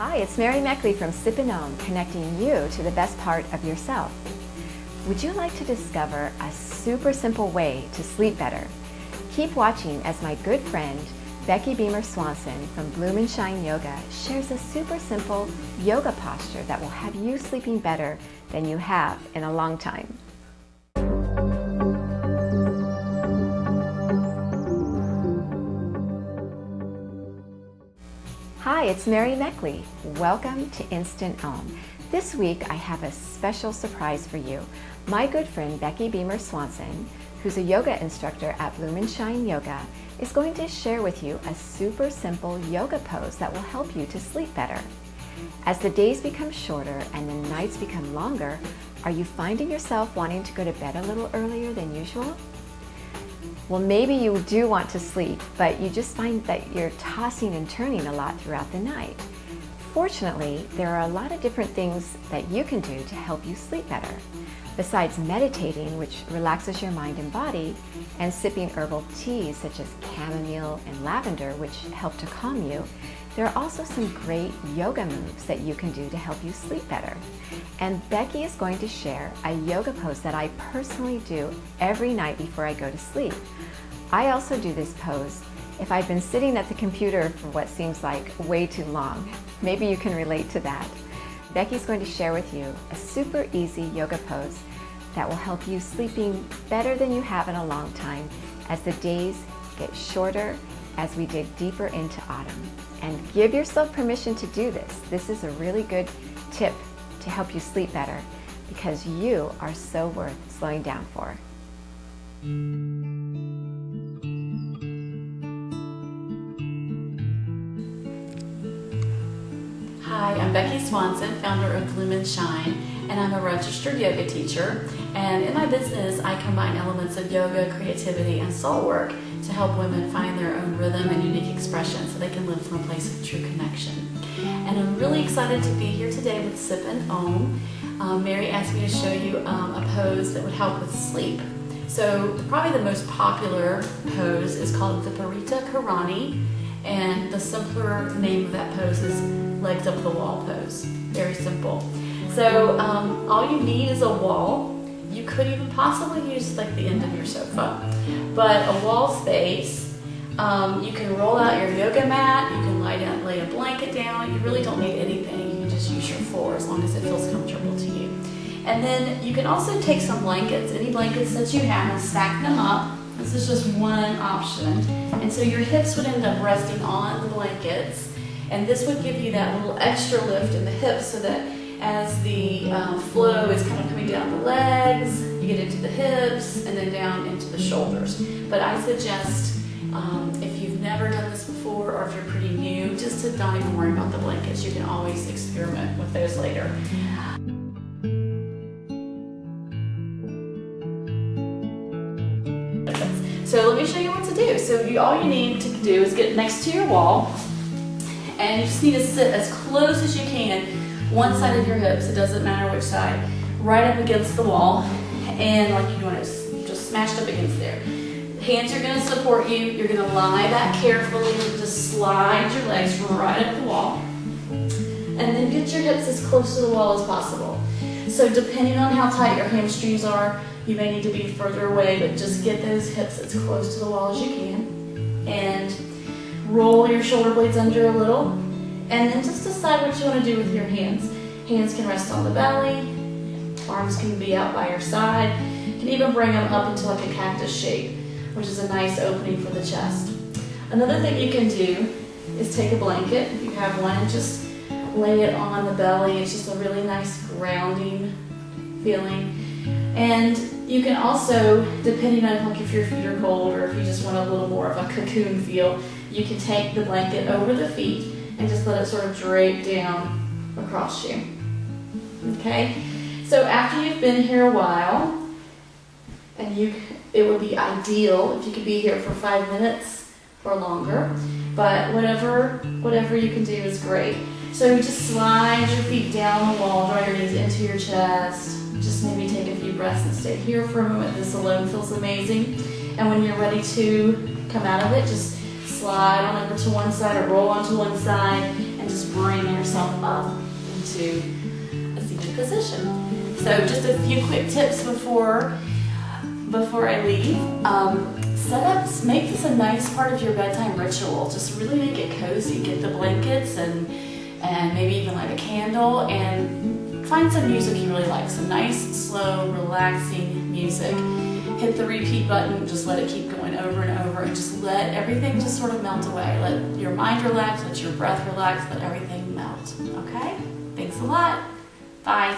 Hi, it's Mary Meckley from Sip and Om, connecting you to the best part of yourself. Would you like to discover a super simple way to sleep better? Keep watching as my good friend, Becky Beamer Swanson from Bloom and Shine Yoga shares a super simple yoga posture that will have you sleeping better than you have in a long time. Hi, it's Mary Meckley. Welcome to Instant Om. This week I have a special surprise for you. My good friend Becky Beamer Swanson, who's a yoga instructor at Bloom and Shine Yoga, is going to share with you a super simple yoga pose that will help you to sleep better. As the days become shorter and the nights become longer, are you finding yourself wanting to go to bed a little earlier than usual? Well, maybe you do want to sleep, but you just find that you're tossing and turning a lot throughout the night. Fortunately, there are a lot of different things that you can do to help you sleep better. Besides meditating, which relaxes your mind and body, and sipping herbal teas such as chamomile and lavender, which help to calm you, there are also some great yoga moves that you can do to help you sleep better. And Becky is going to share a yoga pose that I personally do every night before I go to sleep. I also do this pose if I've been sitting at the computer for what seems like way too long. Maybe you can relate to that. Becky's going to share with you a super easy yoga pose that will help you sleeping better than you have in a long time as the days get shorter, as we dig deeper into autumn. And give yourself permission to do this. This is a really good tip to help you sleep better because you are so worth slowing down for. Hi, I'm Becky Swanson, founder of Bloom and Shine, and I'm a registered yoga teacher. And in my business, I combine elements of yoga, creativity, and soul work to help women find their own rhythm and unique expression so they can live from a place of true connection. And I'm really excited to be here today with Sip and Om. Mary asked me to show you a pose that would help with sleep. So probably the most popular pose is called Viparita Karani, and the simpler name of that pose is legs up the wall pose. Very simple. So all you need is a wall. You could even possibly use like the end of your sofa, but a wall space. You can roll out your yoga mat. You can lay a blanket down. You really don't need anything. You can just use your floor as long as it feels comfortable to you. And then you can also take some blankets, any blankets that you have, and stack them up. This is just one option. And so your hips would end up resting on the blankets, and this would give you that little extra lift in the hips so that as the flow is kind of coming down the legs, you get into the hips and then down into the shoulders. But I suggest if you've never done this before or if you're pretty new, just to not even worry about the blankets. You can always experiment with those later. So let me show you what to do. So all you need to do is get next to your wall, and you just need to sit as close as you can, one side of your hips, it doesn't matter which side, right up against the wall, and like you want it just smashed up against there. Hands are going to support you. You're going to lie back carefully and just slide your legs right up the wall, and then get your hips as close to the wall as possible. So depending on how tight your hamstrings are, you may need to be further away, but just get those hips as close to the wall as you can, and roll your shoulder blades under a little, and then just decide what you want to do with your hands. Hands can rest on the belly, arms can be out by your side. You can even bring them up into like a cactus shape, which is a nice opening for the chest. Another thing you can do is take a blanket, if you have one, and just lay it on the belly. It's just a really nice grounding feeling. And you can also, depending on like if your feet are cold or if you just want a little more of a cocoon feel, you can take the blanket over the feet and just let it sort of drape down across you. Okay? So after you've been here a while, and it would be ideal if you could be here for 5 minutes or longer, but whatever you can do is great. So you just slide your feet down the wall, draw your knees into your chest, just maybe take a few breaths and stay here for a moment. This alone feels amazing. And when you're ready to come out of it, just slide on over to one side or roll onto one side and just bring yourself up into a seated position. So just a few quick tips before I leave. Make this a nice part of your bedtime ritual. Just really make it cozy. Get the blankets and maybe even light a candle and find some music you really like. Some nice, slow, relaxing music. Hit the repeat button, just let it keep going over and over, and just let everything just sort of melt away. Let your mind relax, let your breath relax, let everything melt. Okay? Thanks a lot. Bye.